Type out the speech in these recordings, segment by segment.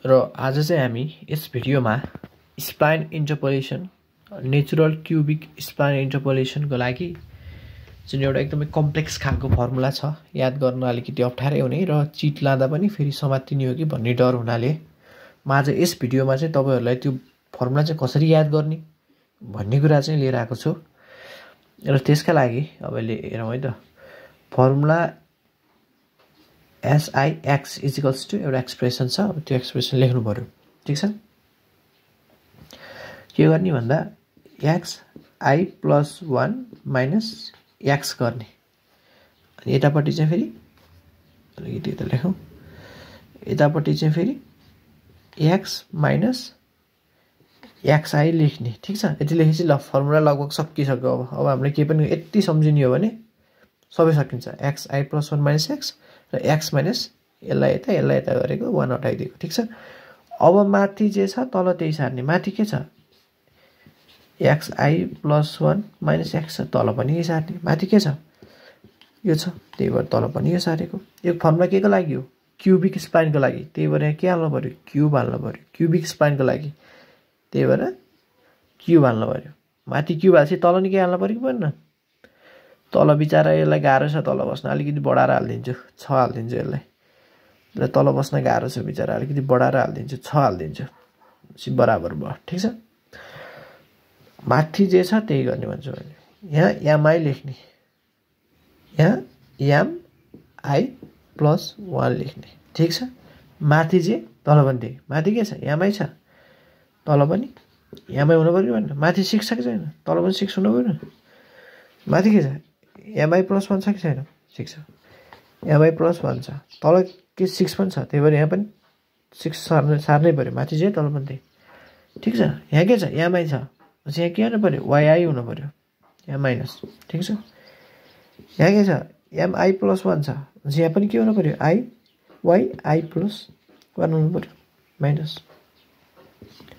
र आज चाहिँ हामी यस भिडियोमा स्प्लाइन इन्टरपोलेसन नेचुरल क्युबिक स्प्लाइन इन्टरपोलेसनको लागि जुन एउटा एकदमै कम्प्लेक्स खालको फर्मुला छ याद गर्न अलिकति अप्ठ्यारै हुने र चिट लाँदा पनि फेरि समात्तिने हो कि भन्ने डर हुनाले म आज यस भिडियोमा चाहिँ तपाईहरुलाई त्यो फर्मुला चाहिँ कसरी याद गर्ने भन्ने कुरा चाहिँ लिएर आएको छु र त्यसका लागि अब हेरौँ है त फर्मुला SIX इक्वल्स टु एउटा एक्सप्रेसन छ अब त्यो एक्सप्रेसन लेख्नु पर्यो ठीक छ के गर्ने भन्दा xi + 1 - x गर्ने अनि यतापट्टि चाहिँ फेरि अलिकति यता लेखौँ यतापट्टि चाहिँ फेरि x - xi लेख्ने ठीक छ यति लेखेपछि ल फर्मुला लगभग सकिसक्यो अब हामीले के पनि यति सम्झिने हो भने सबै सकिन्छ xi + 1 - x र x माइनस यसलाई यता गरेको 1 हटाइदिएको ठीक छ अब माथि जे छ तल त्यही सार्ने माथि के छ xi + 1 - x तल पनि यही सार्ने माथि के छ यो छ त्यही भएर तल पनि यो सारेको यो फर्मुला के को लागि हो क्युबिक स्प्लाइनको लागि त्यही भएर के हाल्नु पर्यो क्युब हाल्नु पर्यो क्युबिक स्प्लाइनको लागि त्यही भएर क्युब हाल्नु पर्यो माथि क्युब हाल्छ तल नि के हाल्नु पर्यो कि पर्दैन तल बिचारा यसलाई गाह्रो छ तल बस्न अलिकति बढाएर हाल्दिन्छु 6 हाल्दिन्छु यसलाई र तल बस्न गाह्रो छ बिचारा अलिकति बढाएर हाल्दिन्छु 6 हाल्दिन्छु सी बराबर भयो ठीक छ माथि जे छ त्यही गर्ने भन्छु मैले यहाँ mi लेख्ने यहाँ mi + 1 लेख्ने ठीक छ माथि जे तल पनि त्यही माथि के छ mi छ तल पनि mi हुनु पर्यो भन्नु माथि 6 छ कि छैन तल पनि 6 हुनु पर्यो माथि के छ mi + 1 छ कि छैन 6 छ mi + 1 छ तल के 6 पनि छ त्यही भएर यहाँ पनि 6 सार्नै पर्यो माथि जे तल पनि त्यही ठीक छ यहाँ के छ mi छ यहाँ के हुनु पर्यो yi हुनु पर्यो यहाँ माइनस ठीक छ यहाँ के छ mi + 1 छ यहाँ पनि के हुनु पर्यो i + 1 हुनु पर्यो माइनस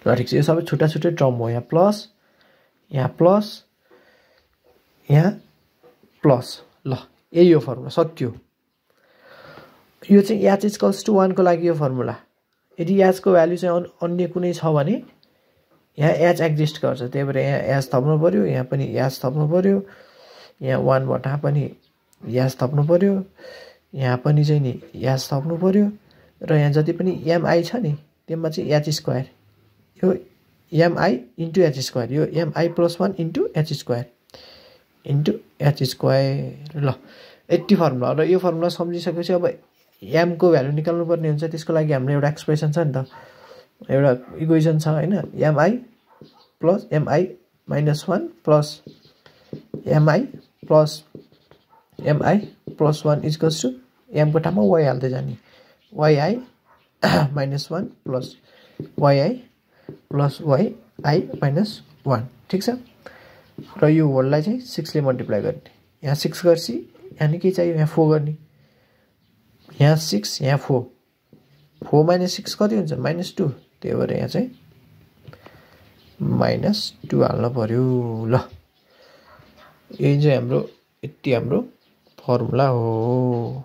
ल ठीक छ यो सबै छुट्टा छुट्टै टर्म हो यहाँ प्लस यहाँ प्लस ल यही हो फर्मुला सक्यो यो चाहिँ h = 1 को लागि यो फर्मुला यदि h को भ्यालु चाहिँ अन्य कुनै छ भने यहाँ h एक्जिस्ट गर्छ त्यही भएर यहाँ h थप्नु पर्यो यहाँ पनि h थप्नु पर्यो यहाँ 1 बटा पनि h थप्नु पर्यो यहाँ पनि चाहिँ नि h थप्नु पर्यो र यहाँ जति पनि mi छ नि त्यसमा चाहिँ h² यो mi * h² यो mi + 1 * h² ल यति फर्मुला र यो फर्मुला सम्झिसकेपछि अब m को भ्यालु निकाल्नु पर्ने हुन्छ त्यसको लागि हाम्रो एउटा एक्सप्रेसन छ नि त एउटा इक्वेसन छ हैन mi + mi - 1 + mi + mi + 1 m को ठाउँमा y हाल्दै जाने yi - 1 + yi + yi - 1 ठीक छ र यो होललाई चाहिँ 6 ले मल्टिप्लाई गर्ने यहाँ 6 गर्सी यहाँ नि के चाहियो यहाँ 4 गर्ने यहाँ 6 यहाँ 4 4 - 6 कति हुन्छ -2 त्यही भएर यहाँ चाहिँ -2 हाल्नु पर्यो ल यही चाहिँ हाम्रो यति हाम्रो फर्मुला हो